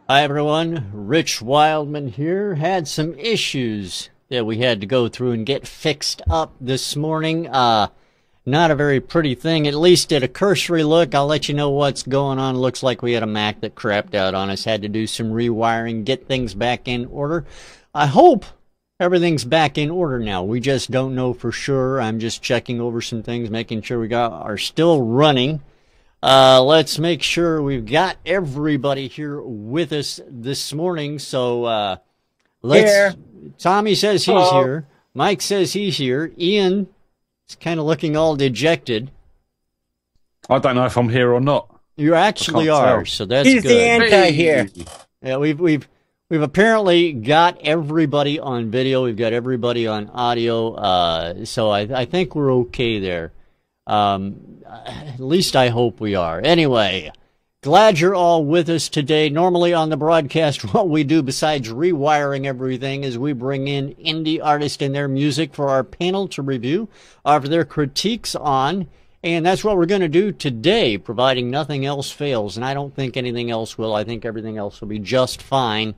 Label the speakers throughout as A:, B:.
A: Hi everyone, Rich Wildman here. Had some issues that we had to go through and get fixed up this morning. Not a very pretty thing, at least at a cursory look. I'll let you know what's going on. Looks like we had a Mac that crapped out on us. Had to do some rewiring, get things back in order. I hope everything's back in order now. We just don't know for sure. I'm just checking over some things, making sure we are still running. Let's make sure we've got everybody here with us this morning. So, let's, Tommy says he's here. Mike says he's here. Ian is kind of looking all dejected.
B: I don't know if I'm here or not.
A: You actually are, so that's
C: good. He's the anti here.
A: Yeah, we've apparently got everybody on video. We've got everybody on audio. So I think we're okay there. At least I hope we are. Anyway, glad you're all with us today. Normally on the broadcast, what we do besides rewiring everything is we bring in indie artists and their music for our panel to review, offer their critiques on, and that's what we're going to do today, providing nothing else fails, and I don't think anything else will. I think everything else will be just fine.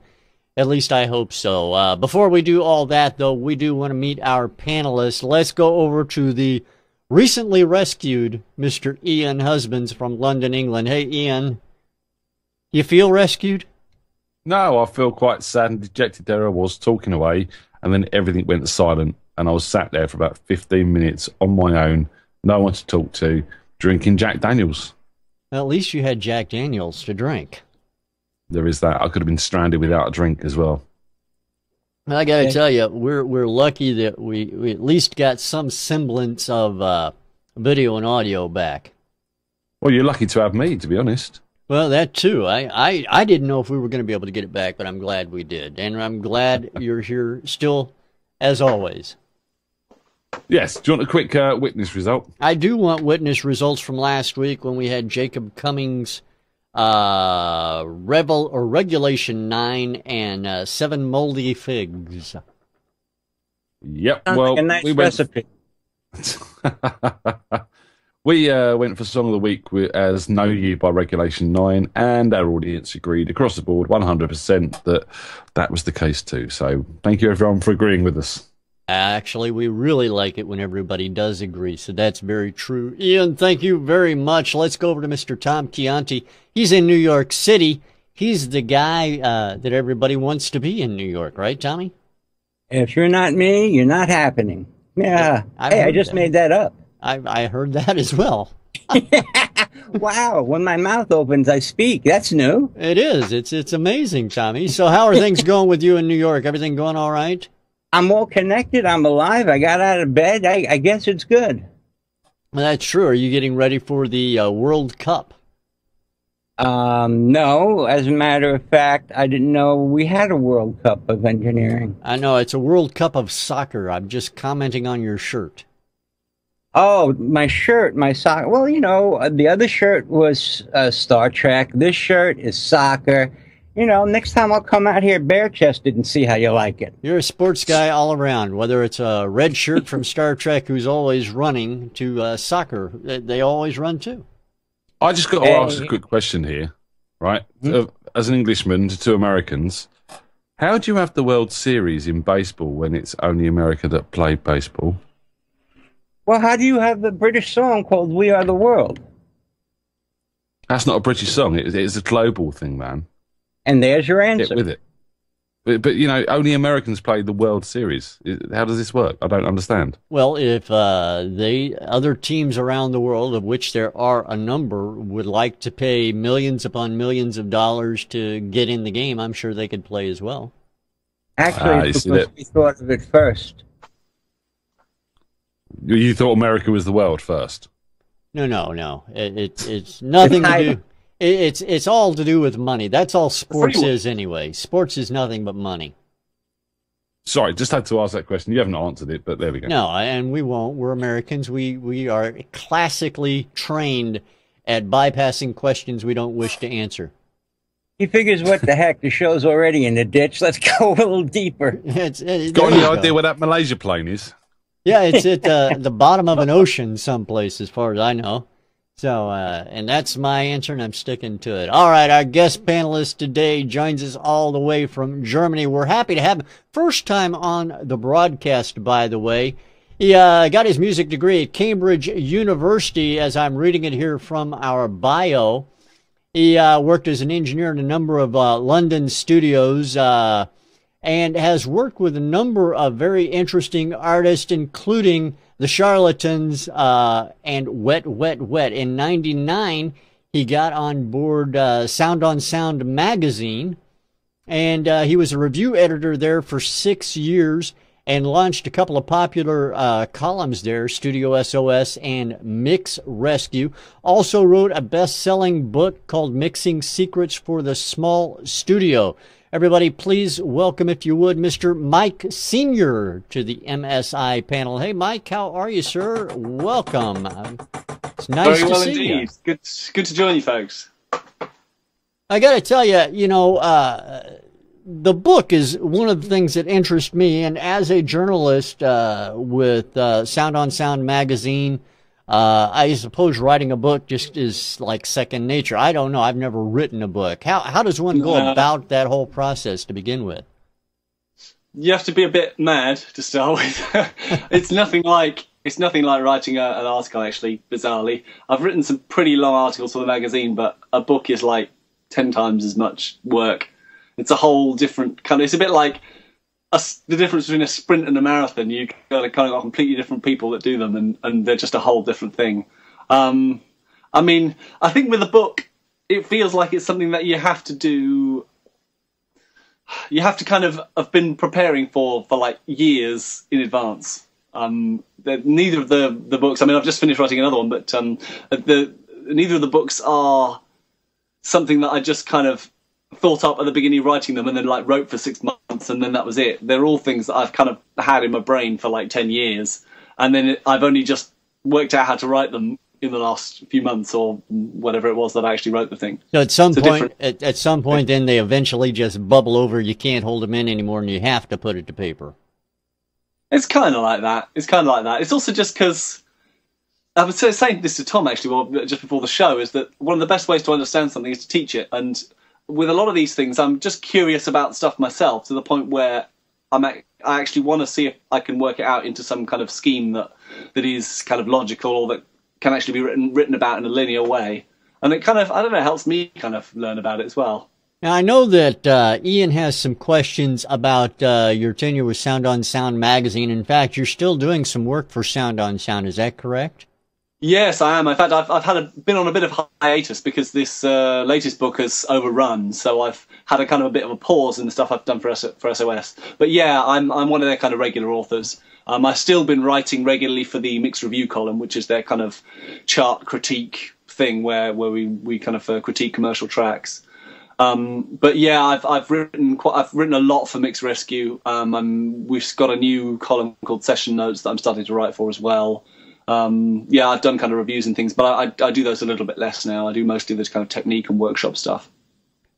A: At least I hope so. Before we do all that, though, we do want to meet our panelists. Let's go over to the recently rescued Mr. Ian Husbands from London, England. Hey, Ian, you feel rescued?
B: No, I feel quite sad and dejected. There I was talking away, and then everything went silent, and I was sat there for about 15 minutes on my own, no one to talk to, drinking Jack Daniels.
A: Well, at least you had Jack Daniels to drink.
B: There is that. I could have been stranded without a drink as well.
A: Well, I got to tell you, we're lucky that we at least got some semblance of video and audio back.
B: Well, you're lucky to have me, to be honest.
A: Well, that too. I didn't know if we were going to be able to get it back, but I'm glad we did. And I'm glad you're here still, as always.
B: Yes. Do you want a quick witness result?
A: I do want witness results from last week when we had Jacob Cummings' Regulation 9 and 7 moldy figs.
B: Yep. Well,
C: like a nice recipe.
B: We went for Song of the Week as Know You by Regulation 9, and our audience agreed across the board 100% that was the case too. So thank you everyone for agreeing with us.
A: Actually, we really like it when everybody does agree, so that's very true. Ian, thank you very much. Let's go over to Mr. Tom Chianti. He's in New York City. He's the guy that everybody wants to be in New York, right, Tommy?
C: If you're not me, you're not happening. Yeah. I just made that up.
A: I heard that as well.
C: Wow, when my mouth opens, I speak. That's new.
A: It is. It's amazing, Tommy. So how are things going with you in New York? Everything going all right?
C: I'm all connected. I'm alive. I got out of bed. I guess it's good.
A: Well, that's true. Are you getting ready for the World Cup?
C: No. As a matter of fact, I didn't know we had a World Cup of engineering.
A: I know. It's a World Cup of soccer. I'm just commenting on your shirt.
C: Oh, my shirt, my sock. Well, you know, the other shirt was Star Trek. This shirt is soccer. You know, next time I'll come out here bare-chested and see how you like it.
A: You're a sports guy all around, whether it's a red shirt from Star Trek who's always running to soccer. They always run, too.
B: I just got to ask a quick question here, right? As an Englishman to two Americans, how do you have the World Series in baseball when it's only America that play baseball?
C: Well, how do you have the British song called We Are the World?
B: That's not a British song. It's a global thing, man.
C: And there's your answer.
B: Get with it. But, you know, only Americans play the World Series. How does this work? I don't understand.
A: Well, if other teams around the world, of which there are a number, would like to pay millions upon millions of dollars to get in the game, I'm sure they could play as well.
C: Actually, it's because we thought of it first.
B: You thought America was the world first?
A: No. It's nothing to do. It's all to do with money. That's all sports
D: one.
A: is anyway. Sports is nothing but money.
B: Sorry, just had to ask that question. You haven't answered it, but there we go.
A: No, and we won't. We're Americans. We are classically trained at bypassing questions we don't wish to answer.
C: He figures, what the heck? The show's already in the ditch. Let's go a little deeper.
B: Got any idea where that Malaysia plane is?
A: Yeah, it's at the bottom of an ocean someplace, as far as I know. So, and that's my answer, and I'm sticking to it. All right, our guest panelist today joins us all the way from Germany. We're happy to have him. First time on the broadcast, by the way. He got his music degree at Cambridge University, as I'm reading it here from our bio. He worked as an engineer in a number of London studios and has worked with a number of very interesting artists, including the Charlatans and Wet, Wet, Wet. In '99, he got on board Sound on Sound magazine, and he was a review editor there for 6 years and launched a couple of popular columns there, Studio SOS and Mix Rescue. Also wrote a best-selling book called Mixing Secrets for the Small Studio. Everybody, please welcome, if you would, Mr. Mike Sr. to the MSI panel. Hey, Mike, how are you, sir? Welcome. It's nice
D: Very well
A: to see
D: indeed.
A: you.
D: Good to join you, folks.
A: I got to tell you, the book is one of the things that interest me, and as a journalist with Sound on Sound magazine, I suppose writing a book just is like second nature. I don't know. I've never written a book. How does one go about that whole process to begin with?
D: You have to be a bit mad to start with. It's nothing like writing an article, actually, bizarrely. I've written some pretty long articles for the magazine, but a book is like 10 times as much work. It's a whole different kind of, it's a bit like the difference between a sprint and a marathon. You kind of got completely different people that do them, and they're just a whole different thing. I mean, I think with a book, it feels like it's something that you have to do. You have to kind of have been preparing for like years in advance. Neither of the books. I mean, I've just finished writing another one, but neither of the books are something that I just kind of thought up at the beginning of writing them and then like wrote for 6 months and then that was it. They're all things that I've kind of had in my brain for like 10 years, and then I've only just worked out how to write them in the last few months or whatever it was that I actually wrote the thing.
A: So at some point, then they eventually just bubble over. You can't hold them in anymore, and you have to put it to paper.
D: It's kind of like that. It's also just because I was saying this to Tom actually, just before the show, is that one of the best ways to understand something is to teach it. And with a lot of these things, I'm just curious about stuff myself to the point where I actually want to see if I can work it out into some kind of scheme that is kind of logical or that can actually be written about in a linear way. And it kind of, I don't know, helps me kind of learn about it as well.
A: Now, I know that Ian has some questions about your tenure with Sound on Sound magazine. In fact, you're still doing some work for Sound on Sound. Is that correct?
D: Yes, I am. In fact, I've been on a bit of hiatus because this latest book has overrun. So I've had a kind of a bit of a pause in the stuff I've done for SOS. But yeah, I'm one of their kind of regular authors. I've still been writing regularly for the Mixed Review column, which is their kind of chart critique thing where we kind of critique commercial tracks. But yeah, I've written a lot for Mix Rescue. We've got a new column called Session Notes that I'm starting to write for as well. Yeah, I've done kind of reviews and things, but I do those a little bit less now. I do mostly this kind of technique and workshop stuff.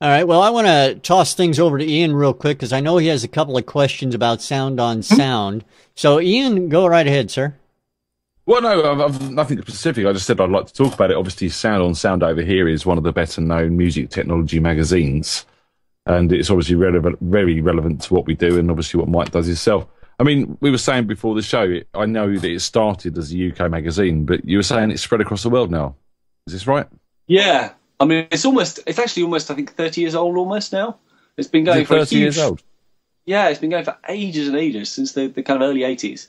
A: All right. Well, I want to toss things over to Ian real quick because I know he has a couple of questions about Sound on Sound. So, Ian, go right ahead, sir.
B: Well, no, I've nothing specific. I just said I'd like to talk about it. Obviously, Sound on Sound over here is one of the better-known music technology magazines, and it's obviously very relevant to what we do and obviously what Mike does himself. I mean, we were saying before the show, I know that it started as a UK magazine, but you were saying it's spread across the world now. Is this right?
D: Yeah. I mean, it's actually almost, I think, 30 years old almost now. It's been going for
B: 30 years old?
D: Yeah, it's been going for ages and ages, since the kind of early 80s.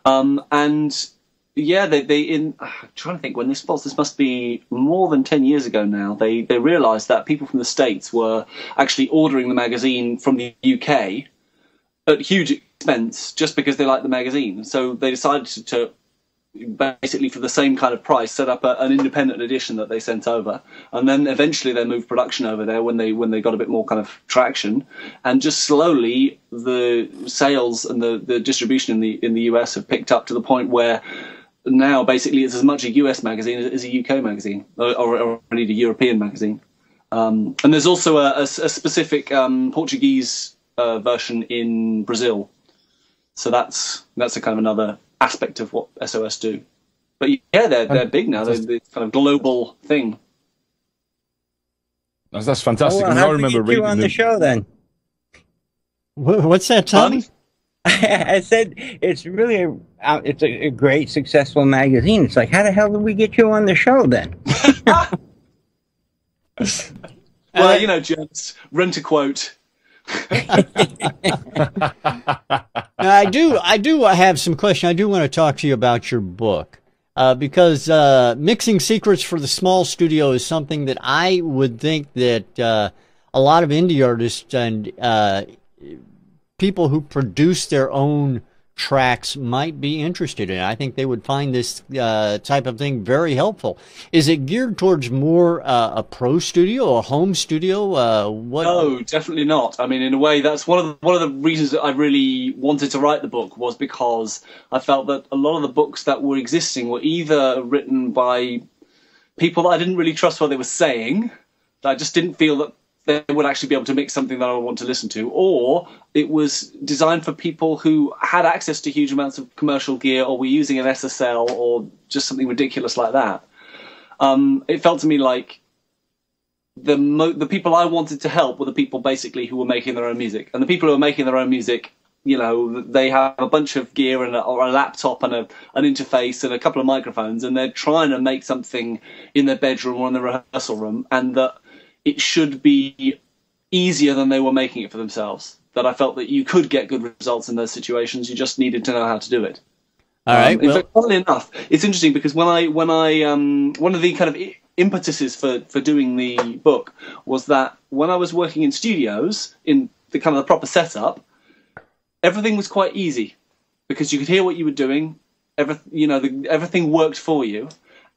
D: And yeah, I'm trying to think when this was. This must be more than 10 years ago now. They realised that people from the States were actually ordering the magazine from the UK at huge expense just because they liked the magazine. So they decided to basically for the same kind of price, set up an independent edition that they sent over, and then eventually they moved production over there when they got a bit more kind of traction, and just slowly the sales and the distribution in the US have picked up to the point where now basically it's as much a US magazine as a UK magazine, or indeed a European magazine. And there's also a specific Portuguese version in Brazil, so that's a kind of another aspect of what SOS do. But yeah, they're big now. They're kind of global thing.
B: That's fantastic.
C: Well,
B: I remember reading
C: on the show then.
A: What's that, Tommy?
C: I said it's really it's a great, successful magazine. It's like, how the hell did we get you on the show then?
D: Well, you know, just rent a quote.
A: Now, I do have some questions. I do want to talk to you about your book, because mixing secrets for the small studio is something that I would think that a lot of indie artists and people who produce their own tracks might be interested in. I think they would find this type of thing very helpful. Is it geared towards more a pro studio, a home studio? What?
D: No, definitely not. I mean, in a way, that's one of the reasons that I really wanted to write the book, was because I felt that a lot of the books that were existing were either written by people that I didn't really trust what they were saying, that I just didn't feel that they would actually be able to mix something that I would want to listen to, or it was designed for people who had access to huge amounts of commercial gear, or were using an SSL, or just something ridiculous like that. It felt to me like the people I wanted to help were the people basically who were making their own music, and the people who were making their own music, you know, they have a bunch of gear and or a laptop and an interface and a couple of microphones, and they're trying to make something in their bedroom or in the rehearsal room, and that it should be easier than they were making it for themselves. That I felt that you could get good results in those situations. You just needed to know how to do it.
A: All right.
D: In fact, funnily enough, it's interesting because when I one of the kind of impetuses for doing the book was that when I was working in studios in the kind of the proper setup, everything was quite easy because you could hear what you were doing. Everything worked for you.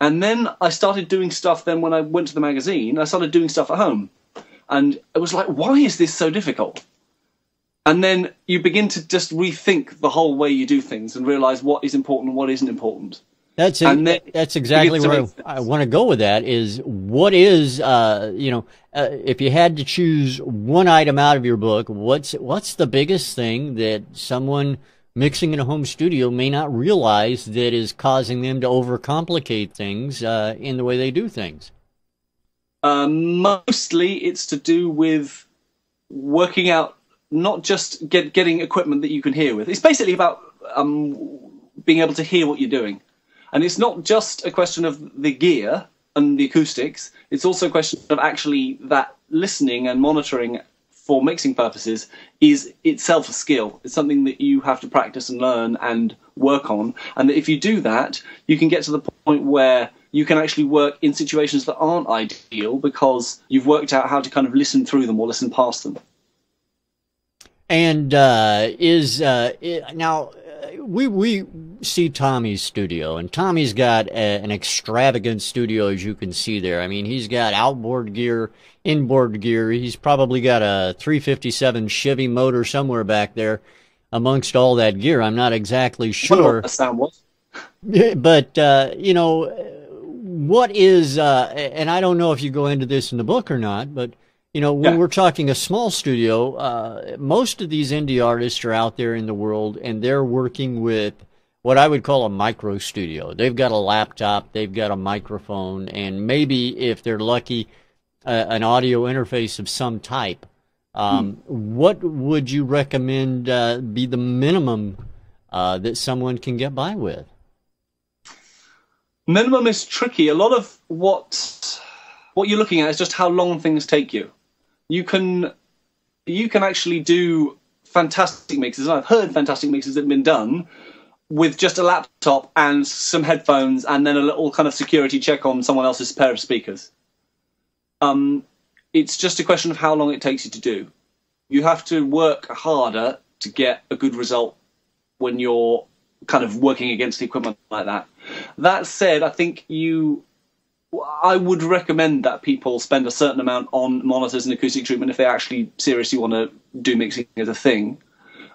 D: And then I started doing stuff. Then when I went to the magazine, I started doing stuff at home. And it was like, why is this so difficult? And then you begin to just rethink the whole way you do things and realize what is important and what isn't important.
A: That's exactly where I want to go with that. Is what is if you had to choose one item out of your book, what's the biggest thing that someone mixing in a home studio may not realize that is causing them to overcomplicate things in the way they do things?
D: Mostly it's to do with working out, not just getting equipment that you can hear with. It's basically about being able to hear what you're doing. And it's not just a question of the gear and the acoustics. It's also a question of actually that listening and monitoring for mixing purposes is itself a skill. It's something that you have to practice and learn and work on. And that if you do that, you can get to the point where you can actually work in situations that aren't ideal because you've worked out how to kind of listen through them or listen past them.
A: And now we see Tommy's studio, and Tommy's got an extravagant studio, as you can see there. I mean, he's got outboard gear, inboard gear. He's probably got a 357 Chevy motor somewhere back there amongst all that gear. I'm not exactly sure. I wonder what
D: the sound was.
A: But, what is, and I don't know if you go into this in the book or not, but, when we're talking a small studio, most of these indie artists are out there in the world, and they're working with what I would call a micro studio. They've got a laptop, they've got a microphone, and maybe, if they're lucky, an audio interface of some type. What would you recommend be the minimum that someone can get by with?
D: Minimum is tricky. A lot of what you're looking at is just how long things take you. You can actually do fantastic mixes. I've heard fantastic mixes that have been done with just a laptop and some headphones and then a little kind of security check on someone else's pair of speakers. It's just a question of how long it takes you to do. You have to work harder to get a good result when you're kind of working against the equipment like that. That said, I think I would recommend that people spend a certain amount on monitors and acoustic treatment if they actually seriously want to do mixing as a thing.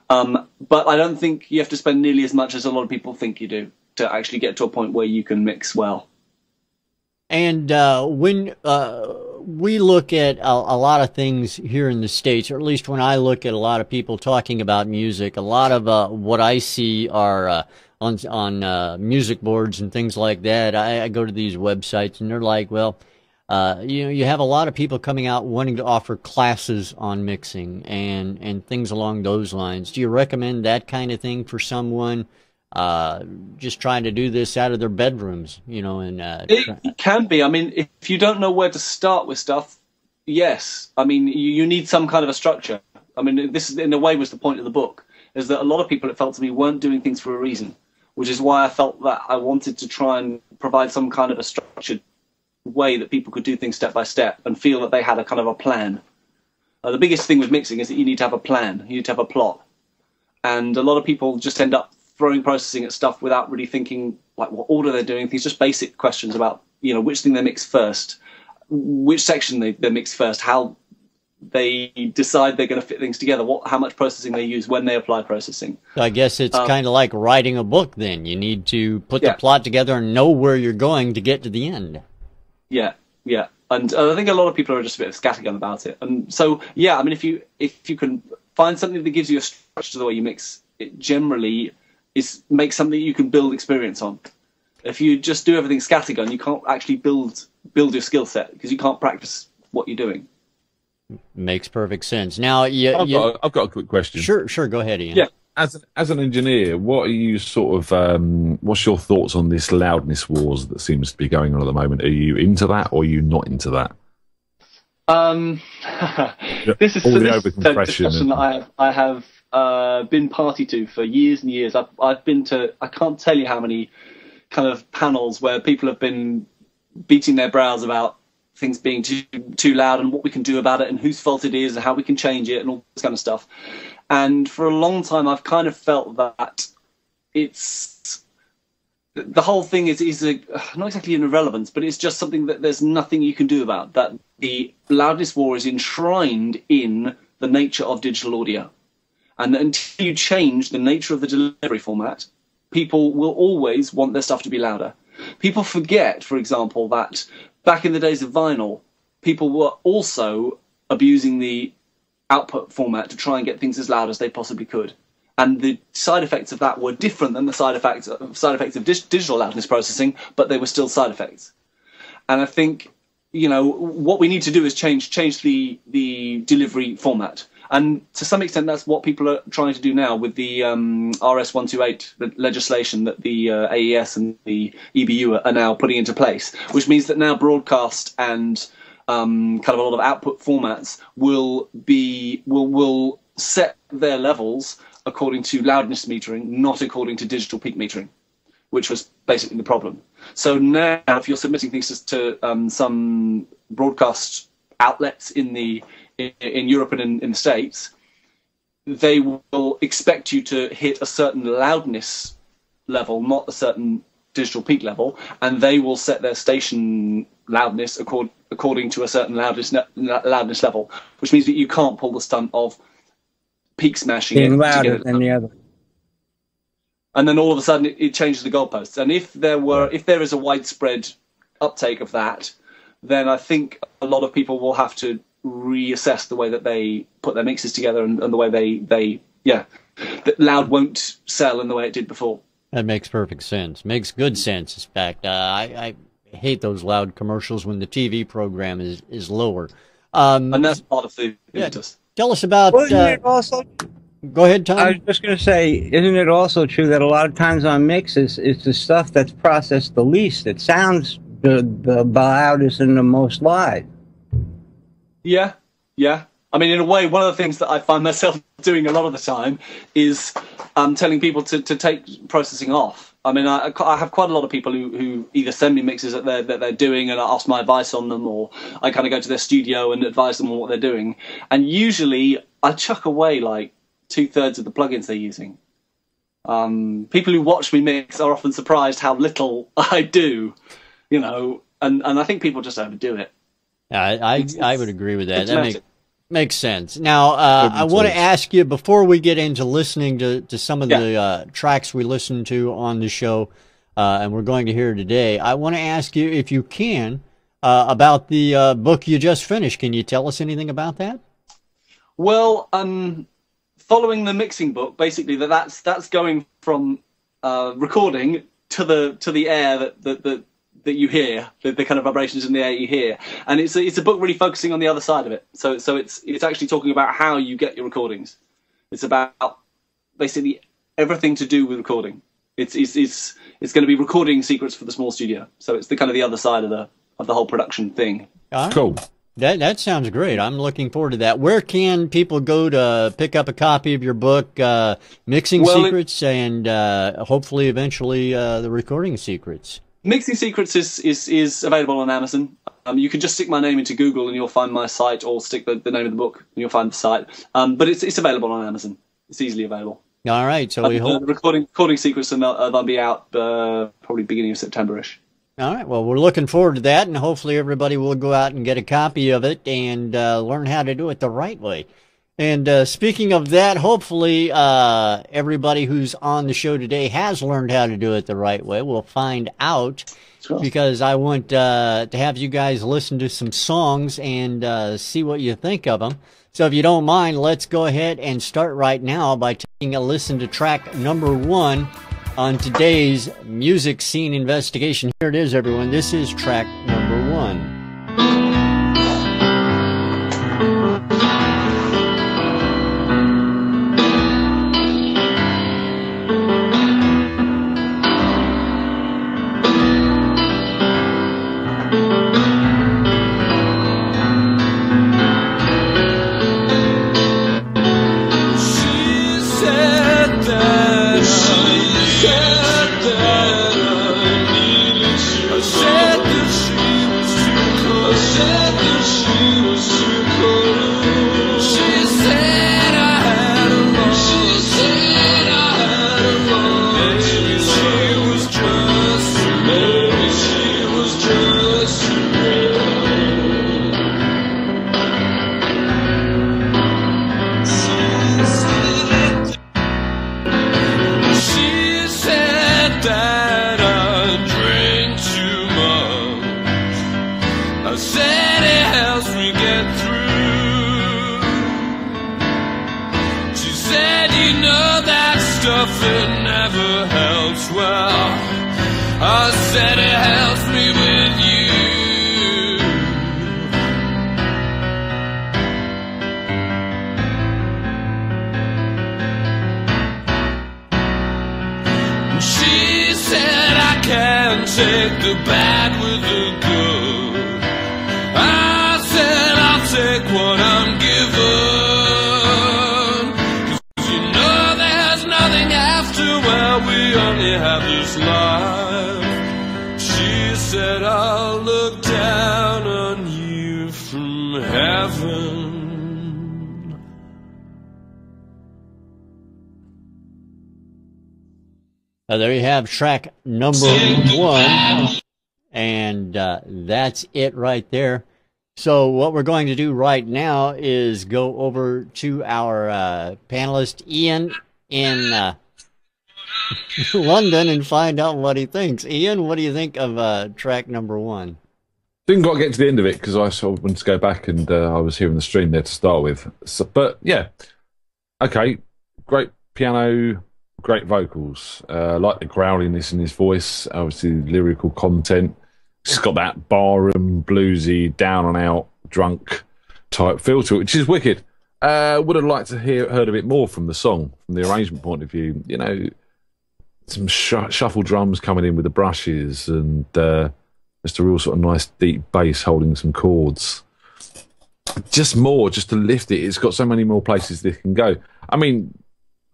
D: But I don't think you have to spend nearly as much as a lot of people think you do to actually get to a point where you can mix well.
A: And when we look at a lot of things here in the States, or at least when I look at a lot of people talking about music, a lot of what I see are on music boards and things like that. I go to these websites and they're like, well, you have a lot of people coming out wanting to offer classes on mixing and things along those lines. Do you recommend that kind of thing for someone just trying to do this out of their bedrooms, and
D: it can be. I mean, if you don't know where to start with stuff, yes. I mean, you need some kind of a structure. I mean, this in a way was the point of the book, is that a lot of people, it felt to me, weren't doing things for a reason, which is why I felt that I wanted to try and provide some kind of a structured way that people could do things step by step and feel that they had a kind of a plan. The biggest thing with mixing is that you need to have a plan, you need to have a plot, and a lot of people just end up throwing processing at stuff without really thinking like what order they're doing things, just basic questions about which thing they mix first, which section they mix first, how they decide they're going to fit things together, how much processing they use when they apply processing.
A: So I guess it's kind of like writing a book then. You need to put the plot together and know where you're going to get to the end. Yeah.
D: And I think a lot of people are just a bit scattergun about it. And so, I mean, if you can find something that gives you a structure to the way you mix, it generally makes something you can build experience on. If you just do everything scattergun, you can't actually build your skill set because you can't practice what you're doing.
A: Makes perfect sense. Now,
B: I've got a quick question.
A: Sure, go ahead, Ian.
D: Yeah.
B: As an engineer, what are you what's your thoughts on this loudness wars that seems to be going on at the moment? Are you into that or are you not into that?
D: This is a discussion that I have been party to for years and years. I've been to, I can't tell you how many kind of panels where people have been beating their brows about things being too loud and what we can do about it and whose fault it is and how we can change it and all this kind of stuff. And for a long time, I've kind of felt that the whole thing is not exactly an irrelevance, but it's just something that there's nothing you can do about. That the loudness war is enshrined in the nature of digital audio. And until you change the nature of the delivery format, people will always want their stuff to be louder. People forget, for example, that back in the days of vinyl, people were also abusing the output format to try and get things as loud as they possibly could. And the side effects of that were different than the side effects of digital loudness processing, but they were still side effects. And I think, what we need to do is change the delivery format. And to some extent, that's what people are trying to do now with the RS-128 legislation that the AES and the EBU are now putting into place, which means that now broadcast and kind of a lot of output formats will set their levels according to loudness metering, not according to digital peak metering, which was basically the problem. So now, if you're submitting things to some broadcast outlets in Europe and in the States, they will expect you to hit a certain loudness level, not a certain digital peak level, and they will set their station loudness according to a certain loudness level, which means that you can't pull the stunt of peak smashing
C: being louder than the other.
D: And then all of a sudden it changes the goalposts. And if there is a widespread uptake of that, then I think a lot of people will have to reassess the way that they put their mixes together and the way that loud won't sell in the way it did before.
A: That makes perfect sense. Makes good sense. In fact, I hate those loud commercials when the TV program is lower.
D: And that's part of the impetus.
A: Tell us about...
C: Well, isn't it also...
A: Go ahead, Tom.
C: I was just going to say, isn't it also true that a lot of times on mixes, it's the stuff that's processed the least. It sounds the loudest and the most live.
D: Yeah. I mean, in a way, one of the things that I find myself doing a lot of the time is telling people to take processing off. I mean, I have quite a lot of people who either send me mixes that they're doing and I ask my advice on them, or I kind of go to their studio and advise them on what they're doing. And usually I chuck away like 2/3 of the plugins they're using. People who watch me mix are often surprised how little I do, you know, and I think people just overdo it.
A: I would agree with that. That makes sense. Now, I want to ask you, before we get into listening to some of the tracks we listen to on the show, and we're going to hear today, I want to ask you, if you can, about the book you just finished. Can you tell us anything about that? Well,
D: following the mixing book, basically that's going from recording to the air that you hear, the kind of vibrations in the air you hear, and it's a book really focusing on the other side of it. So it's actually talking about how you get your recordings. It's about basically everything to do with recording. It's going to be recording secrets for the small studio. So it's the kind of the other side of the whole production thing.
B: Cool.
A: That sounds great. I'm looking forward to that. Where can people go to pick up a copy of your book, Mixing Secrets, and hopefully eventually the recording secrets?
D: Mixing Secrets is available on Amazon. You can just stick my name into Google and you'll find my site, or stick the name of the book and you'll find the site. But it's available on Amazon. It's easily available.
A: All right. So we hope
D: the recording secrets and they'll be out probably beginning of September-ish.
A: All right. Well, we're looking forward to that, and hopefully everybody will go out and get a copy of it and learn how to do it the right way. And speaking of that, hopefully everybody who's on the show today has learned how to do it the right way. We'll find out, because I want to have you guys listen to some songs and see what you think of them. So if you don't mind, let's go ahead and start right now by taking a listen to track number 1 on today's Music Scene Investigation. Here it is, everyone. This is track number 1. There you have track number 1, and that's it right there. So what we're going to do right now is go over to our panelist Ian in London and find out what he thinks. Ian, what do you think of track number 1?
B: Didn't quite get to the end of it because I sort of wanted to go back, and I was hearing the stream there to start with. So, but yeah, okay, great piano. Great vocals. Like the growliness in his voice, obviously lyrical content. He's got that barroom, bluesy, down and out, drunk type feel to it, which is wicked. Would have liked to heard a bit more from the song, from the arrangement point of view. You know, some shuffle drums coming in with the brushes, and just a real sort of nice deep bass holding some chords. Just more, just to lift it. It's got so many more places this can go. I mean,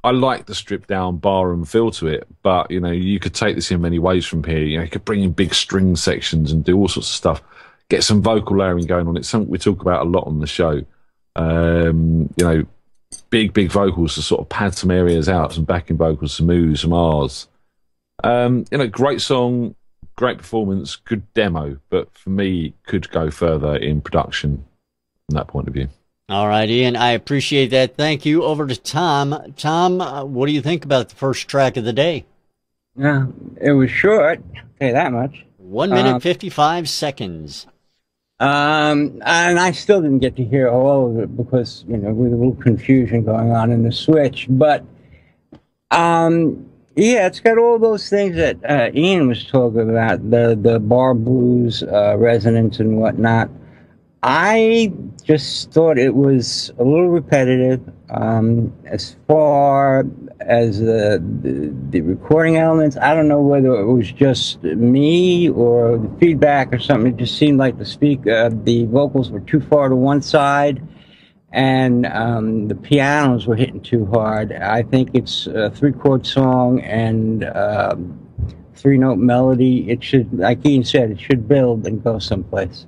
B: I like the stripped down barroom feel to it, but you know, you could take this in many ways from here. You know, you could bring in big string sections and do all sorts of stuff. Get some vocal layering going on. It's something we talk about a lot on the show. You know, big vocals to sort of pad some areas out, some backing vocals, some oohs, some ahs. Great song, great performance, good demo, but for me, could go further in production from that point of view.
A: All right, Ian, I appreciate that. Thank you. Over to Tom. Tom, what do you think about the first track of the day?
C: Yeah, it was short, I'll tell you that much.
A: 1 minute, 55 seconds.
C: And I still didn't get to hear all of it because, with a little confusion going on in the switch. But, it's got all those things that Ian was talking about, the bar blues resonance and whatnot. I just thought it was a little repetitive. As far as the recording elements, I don't know whether it was just me or the feedback or something. It just seemed like the vocals were too far to one side, and the pianos were hitting too hard. I think it's a 3-chord song and 3-note melody. It should, like Ian said, it should build and go someplace.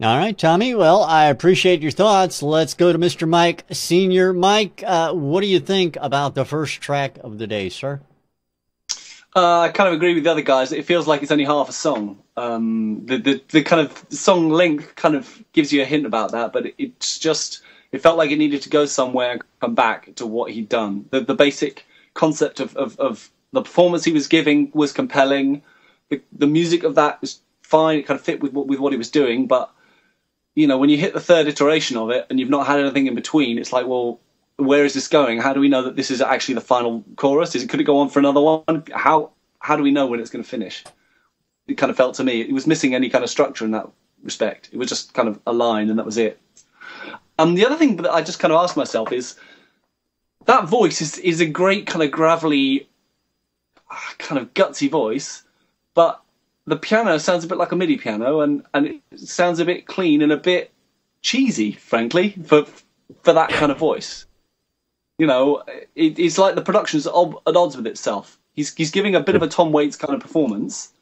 A: All right, Tommy. Well, I appreciate your thoughts. Let's go to Mr. Mike Sr. Mike, what do you think about the first track of the day, sir?
D: I kind of agree with the other guys. It feels like it's only half a song. The kind of song length kind of gives you a hint about that, but it felt like it needed to go somewhere and come back to what he'd done. The basic concept of the performance he was giving was compelling. The music of that was fine. It kind of fit with what he was doing, but when you hit the third iteration of it and you've not had anything in between, it's like, well, where is this going? How do we know that this is actually the final chorus? Could it go on for another one? How do we know when it's going to finish? It kind of felt to me it was missing any kind of structure in that respect. It was just kind of a line and that was it. The other thing that I just kind of asked myself is that voice is a great kind of gravelly, kind of gutsy voice, but the piano sounds a bit like a MIDI piano, and it sounds a bit clean and a bit cheesy, frankly, for that kind of voice. It's like the production's at odds with itself. He's giving a bit of a Tom Waits kind of performance,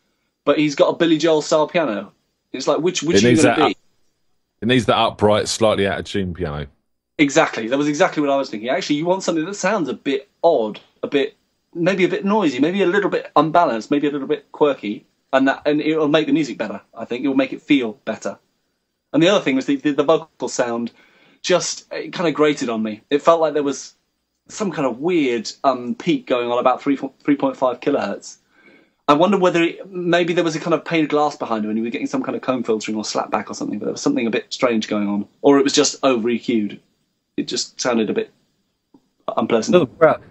D: but he's got a Billy Joel style piano. It's like, which are you going to be?
B: It needs that upright, slightly out of tune piano. Exactly.
D: That was exactly what I was thinking. Actually, you want something that sounds a bit odd, maybe a bit noisy, maybe a little bit unbalanced, maybe a little bit quirky. And it'll make the music better, I think. It will make it feel better. And the other thing was the vocal sound it kind of grated on me. It felt like there was some kind of weird peak going on about 3.5 kilohertz. I wonder whether maybe there was a kind of pane of glass behind him and he was getting some kind of comb filtering or slapback or something, but there was something a bit strange going on. Or it was just over-EQ'd. It just sounded a bit unpleasant.
C: Oh, rough.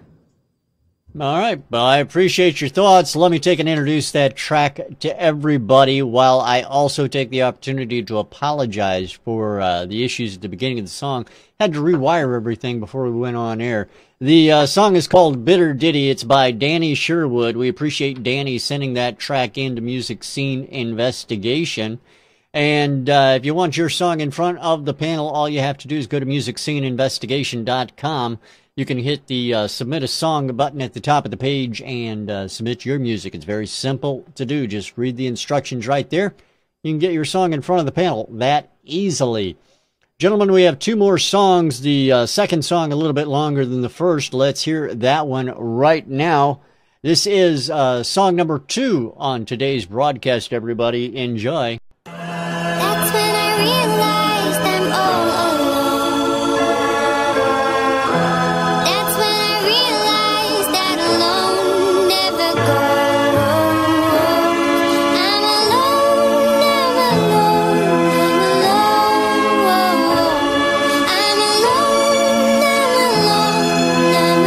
A: All right, well, I appreciate your thoughts. Let me take and introduce that track to everybody while I also take the opportunity to apologize for the issues at the beginning of the song. Had to rewire everything before we went on air. The song is called Bitter Ditty. It's by Danny Sherwood. We appreciate Danny sending that track into Music Scene Investigation. And if you want your song in front of the panel, all you have to do is go to MusicSceneInvestigation.com. You can hit the Submit a Song button at the top of the page and submit your music. It's very simple to do. Just read the instructions right there. You can get your song in front of the panel that easily. Gentlemen, we have 2 more songs. The second song a little bit longer than the first. Let's hear that one right now. This is song number 2 on today's broadcast, everybody. Enjoy.
E: That's when I realized I'm all alone. That's when I realized that alone never goes. I'm alone, I'm alone, I'm alone, I'm alone, I'm alone, I'm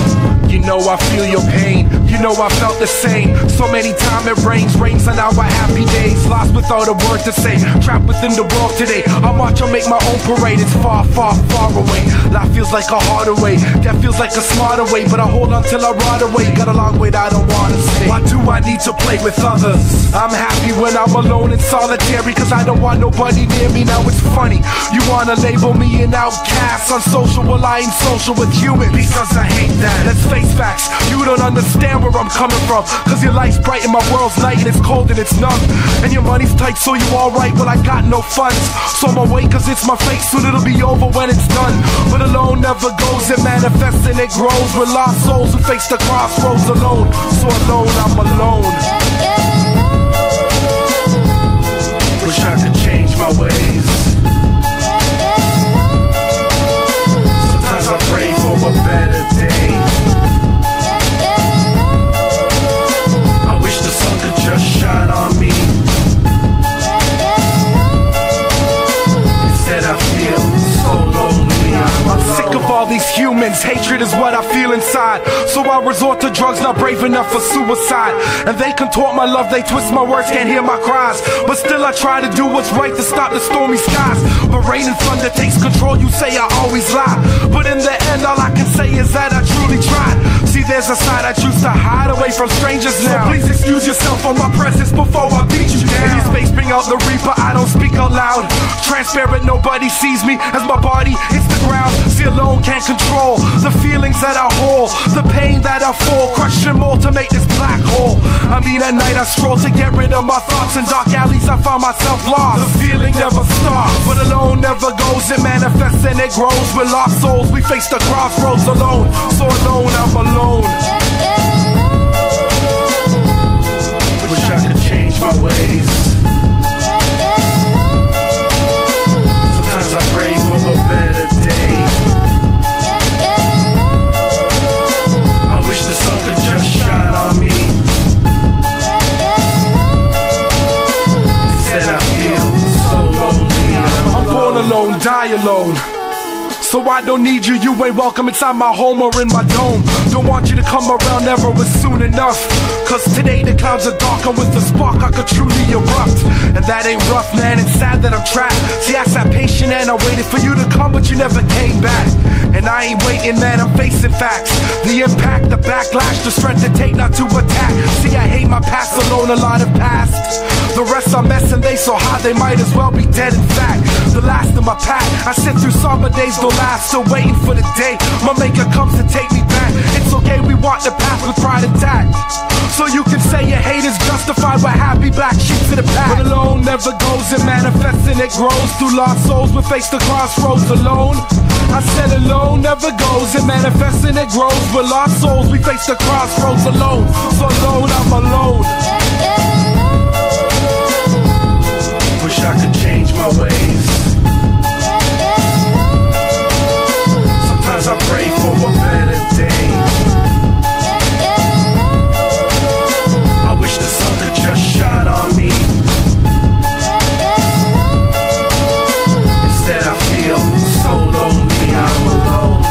E: alone.
F: You know I feel your pain. You know I felt the same. So many times it rains on our happy days. Lost without a word to say. Trapped within the world today. I march, I make my own parade. It's far, far, far away. Life feels like a harder way. Death feels like a smarter way. But I hold on till I rot away. Got a long way that I don't wanna stay. Why do I need to play with others? I'm happy when I'm alone and solitary, cause I don't want nobody near me. Now it's funny, you wanna label me an outcast. Unsocial, well I ain't social with humans, because I hate that. Let's face facts, you don't understand where I'm coming from. Cause your light's bright and my world's night and it's cold and it's numb. And your money's tight so you alright, well I got no funds. So I'm awake cause it's my fate, soon it'll be over when it's done. But alone never goes, it manifests and it grows. With lost souls who face the crossroads alone. So alone, I'm alone. Wish I could change my ways. Sometimes I pray for a better day. I wish the sun could just shine on me. Instead I feel so lonely. I'm sick of all these humans, hatred is what I feel inside. So I resort to drugs, not brave enough for suicide. And they contort my love, they twist my words, can't hear my cries. But still I try to do what's right to stop the stormy skies. But rain and thunder takes control, you say I always lie. But in the end all I can say is that I truly tried. See there's a side I choose to hide away from strangers now. So please excuse yourself for my presence before I beat you down. In your space bring out the reaper, I don't speak out loud. Transparent, nobody sees me as my body hits the ground. See alone can't control the feelings that I hold, the pain that I fall, crushing more to make this black hole. I mean at night I stroll to get rid of my thoughts. In dark alleys I find myself lost. The feeling never stops, but alone never goes. It manifests and it grows. With lost souls we face the crossroads alone. So alone I'm alone. Wish I could change my ways. Sometimes I pray for a better day. I wish the sun could just shine on me. Instead I feel so lonely. I'm born alone, die alone. So I don't need you, you ain't welcome inside my home or in my dome. Don't want you to come around, never was soon enough. Cause today the clouds are dark and with the spark I could truly erupt. And that ain't rough, man, it's sad that I'm trapped. See, I sat patient and I waited for you to come, but you never came back. And I ain't waiting, man, I'm facing facts. The impact, the backlash, the strength to take, not to attack. See, I hate my past alone, a lot of past. The rest are messing, they so high they might as well be dead. In fact, the last of my pack, I sit through summer days, don't last. Still waiting for the day my maker comes to take me back. It's okay, we walk the path with pride intact. So you can say your hate is justified. We're happy black sheep to the pack. But alone never goes, it manifests and it grows. Through lost souls we face the crossroads alone. I said alone never goes, it manifests and it grows. With lost souls we face the crossroads alone. So alone I'm alone. Wish I could change my ways. Sometimes I pray for a better day. I wish the sun could just shine on me. Instead I feel so lonely, I'm alone.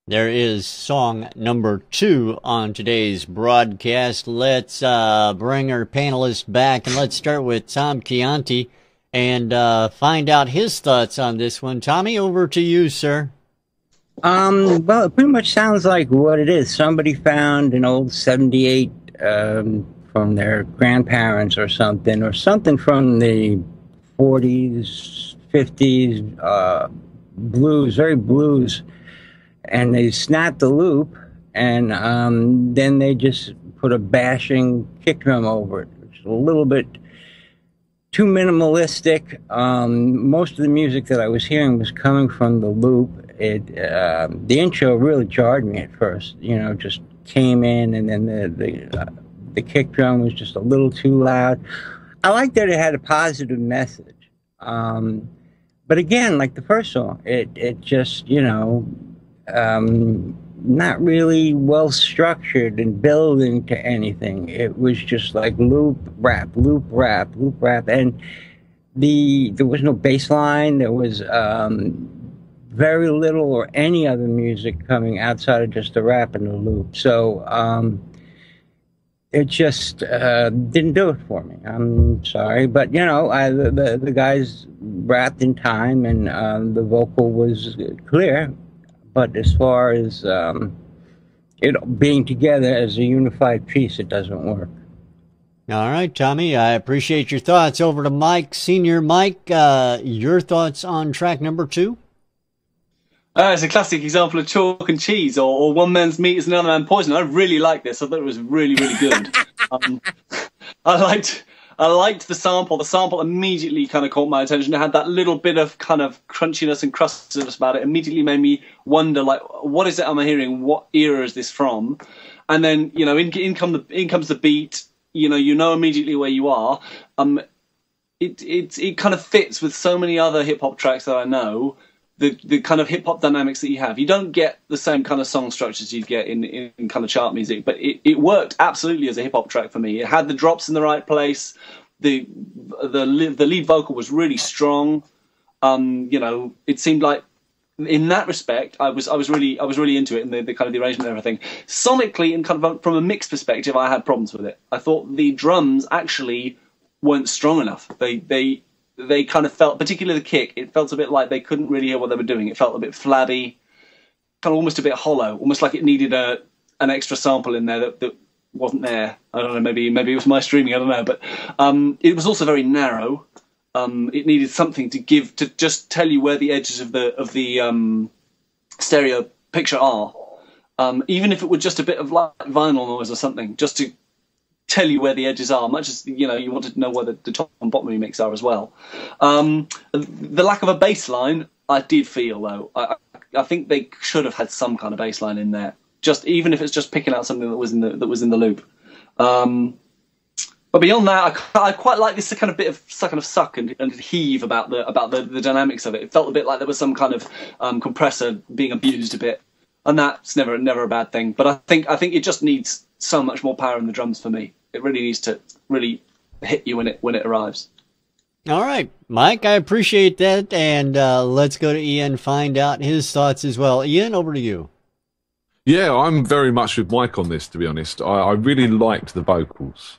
A: There is song number 2 on today's broadcast. Let's bring our panelists back, and let's start with Tom Chianti and find out his thoughts on this one. Tommy, over to you, sir.
C: Well, it pretty much sounds like what it is. Somebody found an old 78 from their grandparents or something from the 40s, 50s, blues, very blues. And they snapped the loop, and then they just put a bashing kick drum over it, which is a little bit too minimalistic. Most of the music that I was hearing was coming from the loop. The intro really jarred me at first, just came in, and then the kick drum was just a little too loud. I like that it had a positive message. But again, like the first song, it just, not really well structured and building to anything. It was just like loop, rap, loop, rap, loop, rap. And there was no bass line. There was very little or any other music coming outside of just the rap and the loop. So it just didn't do it for me. I'm sorry, but you know, the guys rapped in time, and the vocal was clear. But as far as it being together as a unified piece, it doesn't work.
A: All right, Tommy, I appreciate your thoughts. Over to Mike, Senior Mike, your thoughts on track number 2?
D: It's a classic example of chalk and cheese, or one man's meat is another man's poison. I really liked this. I thought it was really, really good. I liked the sample. The sample immediately kind of caught my attention. It had that little bit of kind of crunchiness and crustiness about it. Immediately made me wonder, like, what is it I'm hearing? What era is this from? And then, you know, in comes the beat. You know immediately where you are. It kind of fits with so many other hip hop tracks that I know. The kind of hip hop dynamics that you have. You don't get the same kind of song structures you get in kind of chart music, but it worked absolutely as a hip hop track for me. It had the drops in the right place. The lead vocal was really strong. You know, it seemed like in that respect, I was really into it, and the kind of the arrangement and everything. Sonically and kind of from a mix perspective, I had problems with it. I thought the drums actually weren't strong enough. They kind of felt, particularly the kick, it felt a bit like they couldn't really hear what they were doing. It felt a bit flabby, kind of almost a bit hollow, almost like it needed an extra sample in there that wasn't there. I don't know, maybe it was my streaming, I don't know. But it was also very narrow. It needed something to just tell you where the edges of the stereo picture are. Even if it were just a bit of like vinyl noise or something, just to tell you where the edges are, much as you wanted to know where the top and bottom mix are as well. The lack of a bass line, I did feel though. I think they should have had some kind of bass line in there, just even if it's just picking out something that was in the loop. But beyond that, I quite like this kind of bit of suck and heave about the dynamics of it. It felt a bit like there was some kind of compressor being abused a bit, and that's never a bad thing. But I think it just needs so much more power in the drums for me. It really needs to really hit you when it arrives.
A: All right, Mike, I appreciate that, and let's go to Ian, find out his thoughts as well. Ian, over to you.
B: Yeah, I'm very much with Mike on this, to be honest. I really liked the vocals.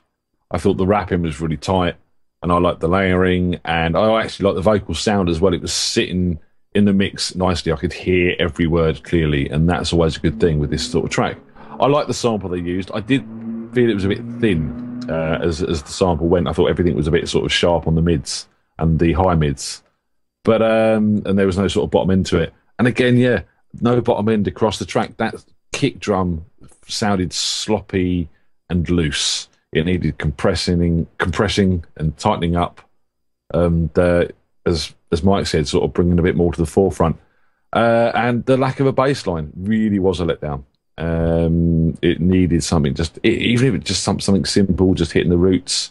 B: I thought the rapping was really tight, and I liked the layering, and I actually liked the vocal sound as well. It was sitting in the mix nicely. I could hear every word clearly, and that's always a good thing with this sort of track. I liked the sample they used. I did feel it was a bit thin as the sample went. I thought everything was a bit sort of sharp on the mids and the high mids, but and there was no sort of bottom end to it. And again, yeah, no bottom end across the track. That kick drum sounded sloppy and loose. It needed compressing and tightening up. As Mike said, sort of bringing a bit more to the forefront. And the lack of a bass line really was a letdown. It needed something, even if it's just something simple, just hitting the roots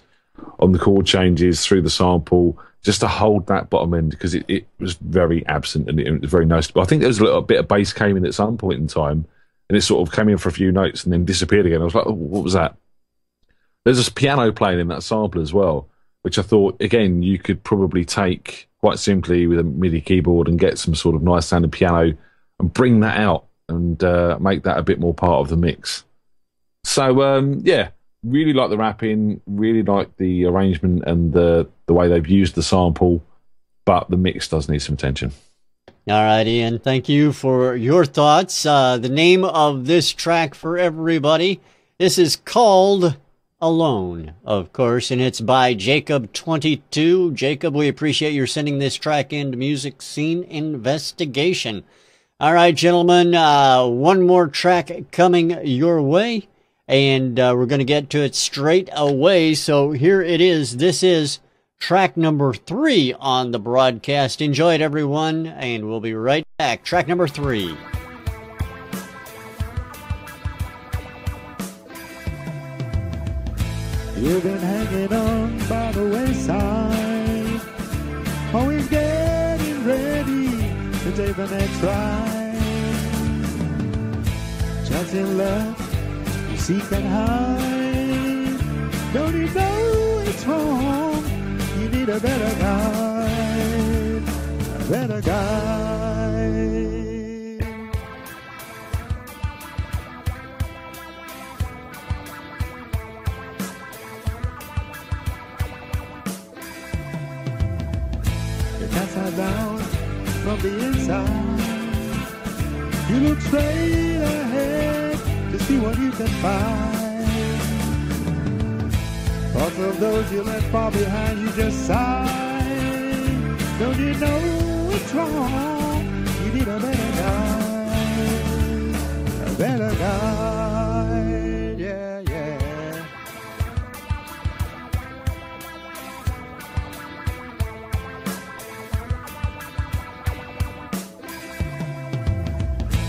B: on the chord changes through the sample, just to hold that bottom end, because it was very absent and it was very noticeable. I think there was a little bit of bass came in at some point in time, and it sort of came in for a few notes and then disappeared again. I was like, oh, what was that? There's this piano playing in that sample as well, which I thought, again, you could probably take quite simply with a MIDI keyboard and get some sort of nice sounding piano and bring that out and make that a bit more part of the mix. So, yeah, really like the rapping, really like the arrangement and the way they've used the sample, but the mix does need some attention.
A: All right, Ian, thank you for your thoughts. The name of this track for everybody, this is called Alone, of course, and it's by Jacob22. Jacob, we appreciate your sending this track into Music Scene Investigation. All right, gentlemen, one more track coming your way, and we're going to get to it straight away. So here it is. This is track number 3 on the broadcast. Enjoy it, everyone, and we'll be right back. Track number 3.
G: You've been hanging on by the wayside, always getting ready to take the next ride. Just in love, you seek and hide. Don't you know it's wrong? You need a better guide, a better guide. down from the inside. You look straight ahead to see what you can find. Thoughts of those you left far behind, you just sigh. Don't you know it's wrong? You need a better guide. A better guide, yeah, yeah.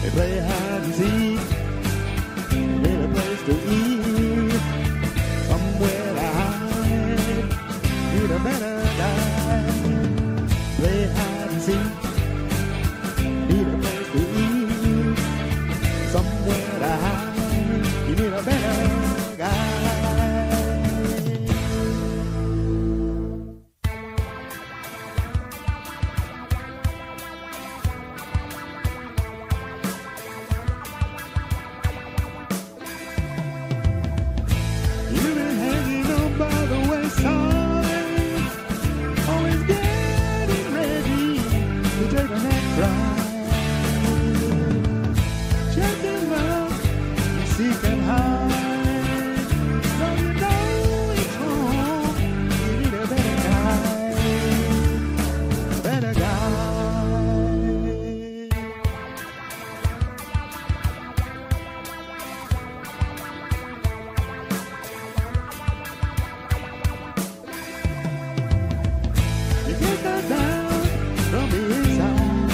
G: They play hide and seek, need a place to eat, somewhere to hide, need a better guide. Play hide and seek, need a place to eat, somewhere to hide, you need a better guide. You've been hanging on by the wayside, always getting ready to take the next ride. Checking out, you seek and hide. Don't you know it's wrong? You need a better guide, a better guide. You get that down from the inside.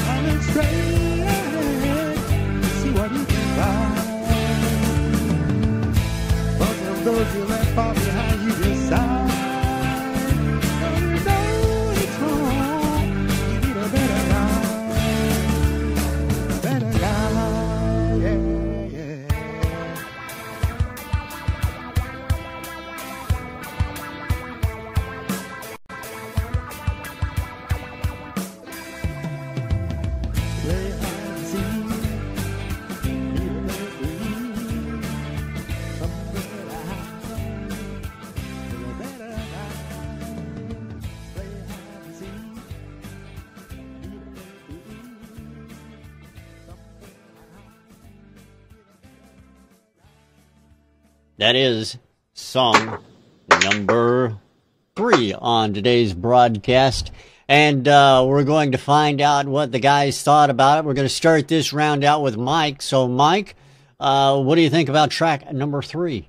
G: I look straight ahead to see what you can find. But of those you left far behind, you just sigh. Don't you know it's wrong? You need a better guide, yeah, yeah. Play hide and seek, need a place to eat, somewhere to hide, with a better guide. Play hide and seek, need a place to eat, somewhere to hide.
A: That is song number 3 on today's broadcast. And we're going to find out what the guys thought about it. We're going to start this round out with Mike. So, Mike, what do you think about track number 3?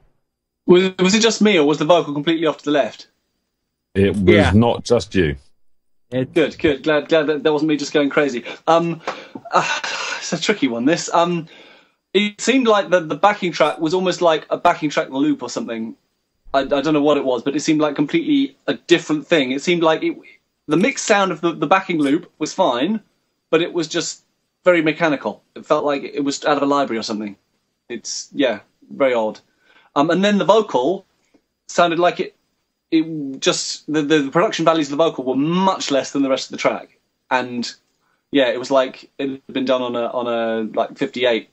D: Was it just me, or was the vocal completely off to the left?
B: It was
C: Yeah.
B: not just you.
D: Good. Glad that wasn't me just going crazy. It's a tricky one, this. It seemed like the backing track was almost like a backing track loop or something. I don't know what it was, but it seemed like completely a different thing. It seemed like the mixed sound of the backing loop was fine, but it was just very mechanical. It felt like it was out of a library or something. It's, yeah, very odd. And then the vocal sounded like it just, the production values of the vocal were much less than the rest of the track. And yeah, it was like it had been done on a like 58,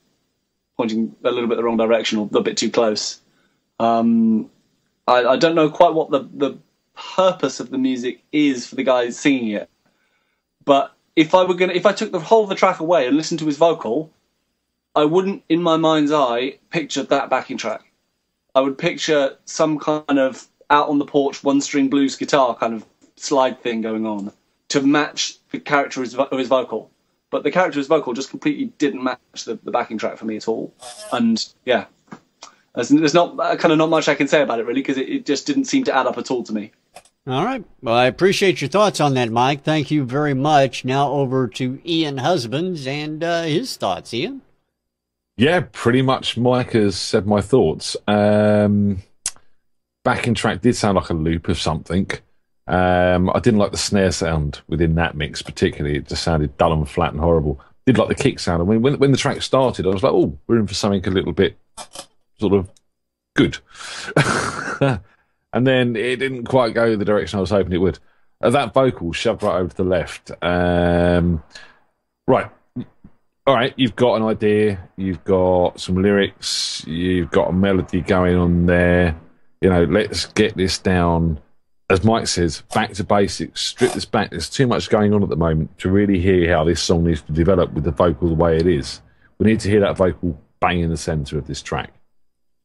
D: pointing a little bit the wrong direction or a bit too close. I don't know quite what the purpose of the music is for the guy singing it, but if I took the whole of the track away and listened to his vocal, I wouldn't, in my mind's eye, picture that backing track. I would picture some kind of out on the porch one-string blues guitar kind of slide thing going on to match the character of his vocal. But the character of his vocal just completely didn't match the backing track for me at all. And yeah, there's not much I can say about it really, because it just didn't seem to add up at all to me.
A: All right. Well, I appreciate your thoughts on that, Mike. Thank you very much. Now over to Ian Husbands and his thoughts. Ian?
B: Yeah, pretty much Mike has said my thoughts. Backing track did sound like a loop of something. I didn't like the snare sound within that mix particularly. It just sounded dull and flat and horrible. Did like the kick sound. I mean, when the track started, I was like, oh, we're in for something a little bit sort of good. And then it didn't quite go the direction I was hoping it would. That vocal shoved right over to the left. Right. All right, you've got an idea. You've got some lyrics. You've got a melody going on there. You know, let's get this down as Mike says, back to basics, strip this back. There's too much going on at the moment to really hear how this song needs to develop with the vocal the way it is. We need to hear that vocal bang in the centre of this track.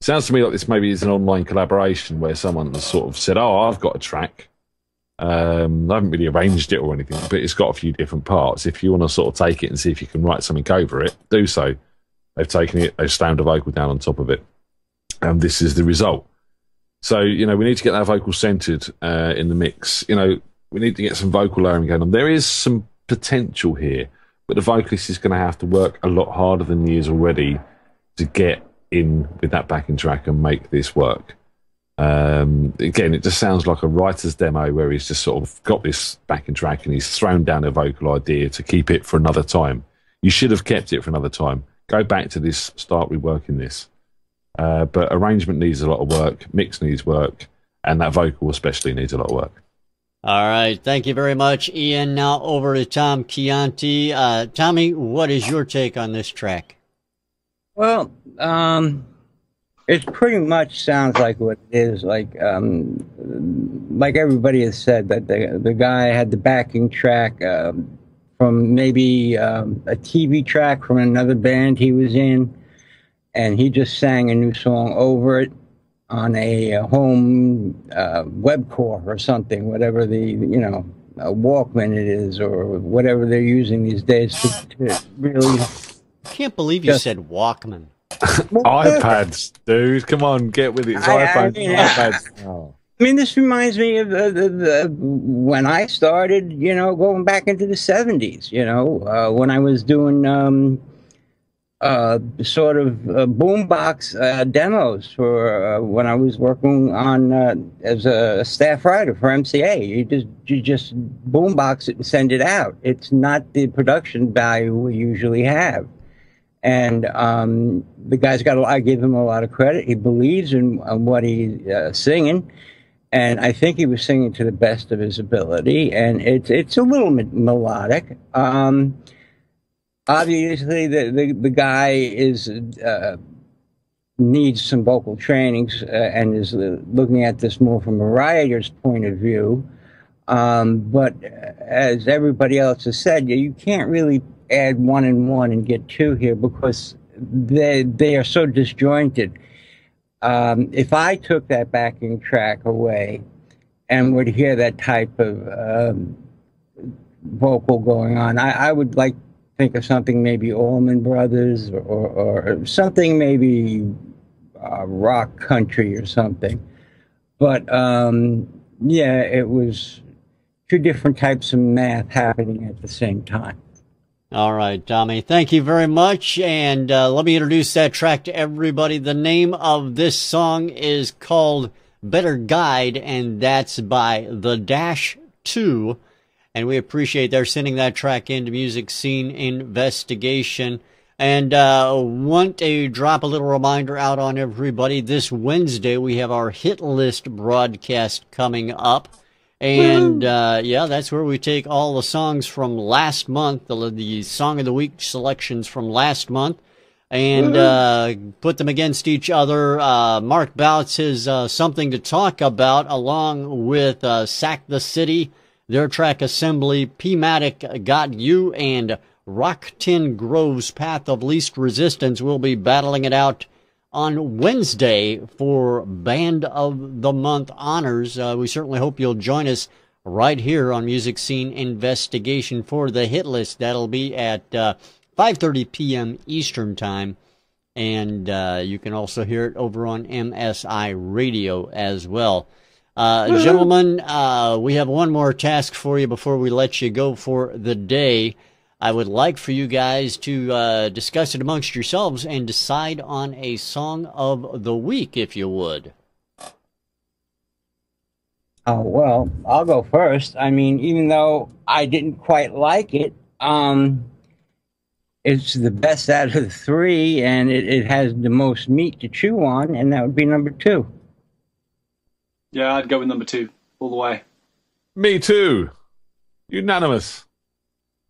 B: Sounds to me like this maybe is an online collaboration where someone has sort of said, oh, I've got a track. I haven't really arranged it or anything, but it's got a few different parts. If you want to sort of take it and see if you can write something over it, do so. They've taken it, they've slammed a vocal down on top of it. And this is the result. So, we need to get that vocal centred in the mix. We need to get some vocal layering going on. There is some potential here, but the vocalist is going to have to work a lot harder than he is already to get in with that backing track and make this work. Again, it just sounds like a writer's demo where he's just sort of got this backing track and he's thrown down a vocal idea to keep it for another time. You should have kept it for another time. Go back to this, start reworking this. But arrangement needs a lot of work, mix needs work, and that vocal especially needs a lot of work.
A: All right. Thank you very much, Ian. Now over to Tom Chianti. Tommy, what is your take on this track?
C: Well, it pretty much sounds like what it is. Like everybody has said, that the guy had the backing track from maybe a TV track from another band he was in, and he just sang a new song over it on a home webcore or something, whatever the a Walkman it is, or whatever they're using these days to really.
A: I can't believe you said Walkman.
B: iPads, dude. Come on, get with it. It's iPhones, iPads. Oh.
C: I mean, this reminds me of when I started, going back into the 70s, when I was doing sort of boombox demos for when I was working on as a staff writer for MCA. You just boombox it and send it out. It's not the production value we usually have. And the guy's I give him a lot of credit. He believes in what he's singing, and I think he was singing to the best of his ability. And it's a little melodic. Obviously, the guy needs some vocal trainings and is looking at this more from a writer's point of view. But as everybody else has said, you can't really add 1 and 1 and get 2 here because they are so disjointed. If I took that backing track away and would hear that type of vocal going on, I would think of something maybe Allman Brothers or something maybe rock country or something. But it was 2 different types of math happening at the same time.
A: All right, Tommy, thank you very much. And let me introduce that track to everybody. The name of this song is called Better Guide, and that's by The Dash 2. And we appreciate their sending that track into Music Scene Investigation. And want to drop a little reminder out on everybody. This Wednesday, we have our hit list broadcast coming up. And, that's where we take all the songs from last month, the Song of the Week selections from last month, and put them against each other. Mark Bouts has something to talk about, along with Sack the City, their track Assembly, P-Matic Got You, and Rockton Grove's Path of Least Resistance. Will be battling it out on Wednesday for Band of the Month honors. We certainly hope you'll join us right here on Music Scene Investigation for the hit list. That'll be at 5:30 p.m. Eastern Time. And you can also hear it over on MSI Radio as well. Gentlemen, we have one more task for you before we let you go for the day. I would like for you guys to discuss it amongst yourselves and decide on a song of the week, if you would.
C: Oh, well, I'll go first. I mean, even though I didn't quite like it, it's the best out of the 3, and it has the most meat to chew on, and that would be number 2.
D: Yeah, I'd go with number 2 all the way.
B: Me too. Unanimous.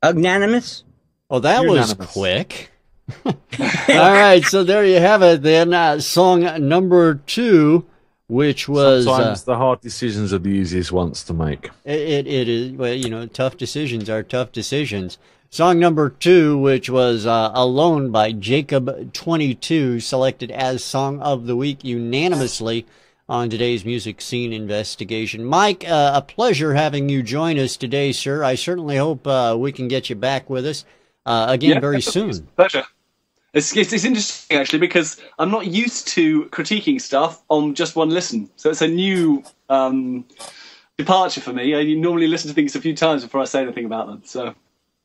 C: Unanimous?
A: Well, that was quick. All right, so there you have it then. Song number 2 which was
B: sometimes the hard decisions are the easiest ones to make.
A: It is, well, you know, tough decisions are tough decisions. Song number 2, which was Alone by Jacob22, selected as Song of the Week unanimously on today's Music Scene Investigation. Mike, a pleasure having you join us today, sir. I certainly hope we can get you back with us again very soon.
D: It's a pleasure. It's interesting, actually, because I'm not used to critiquing stuff on just one listen. So it's a new departure for me. I normally listen to things a few times before I say anything about them. So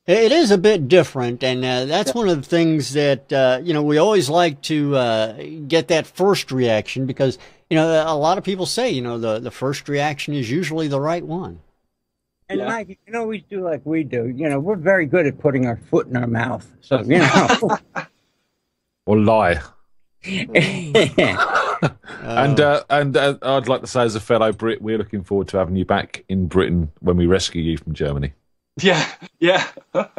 A: it is a bit different, and that's one of the things that, you know, we always like to get that first reaction because, you know, a lot of people say, you know, the first reaction is usually the right one.
C: And Mike, you can always do like we do. You know, we're very good at putting our foot in our mouth. So, you know.
B: Or lie. And I'd like to say, as a fellow Brit, we're looking forward to having you back in Britain when we rescue you from Germany.
D: Yeah.
A: All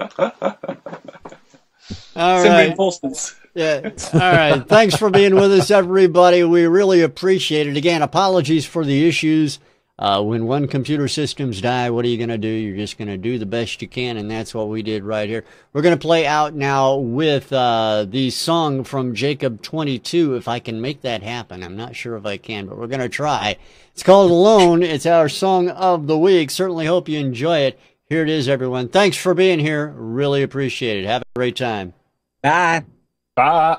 D: Some
A: right.
D: reinforcements.
A: Yeah. All right. Thanks for being with us, everybody. We really appreciate it. Again, apologies for the issues. When one computer systems die, what are you going to do? You're just going to do the best you can, and that's what we did right here. We're going to play out now with the song from Jacob22, if I can make that happen. I'm not sure if I can, but we're going to try. It's called Alone. It's our Song of the Week. Certainly hope you enjoy it. Here it is, everyone. Thanks for being here. Really appreciate it. Have a great time.
C: Bye.
B: Bye.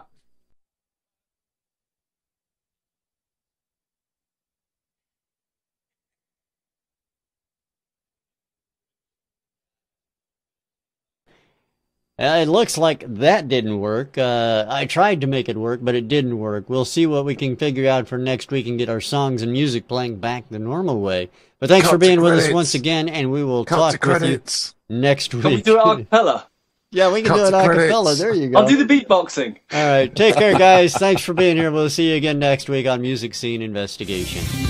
A: It looks like that didn't work. I tried to make it work, but it didn't work. We'll see what we can figure out for next week and get our songs and music playing back the normal way. But thanks for being with us once again, and we will talk with you next week.
D: Can we do it a cappella?
A: Yeah, we can do it a cappella. There you go.
D: I'll do the beatboxing.
A: All right. Take care, guys. Thanks for being here. We'll see you again next week on Music Scene Investigation.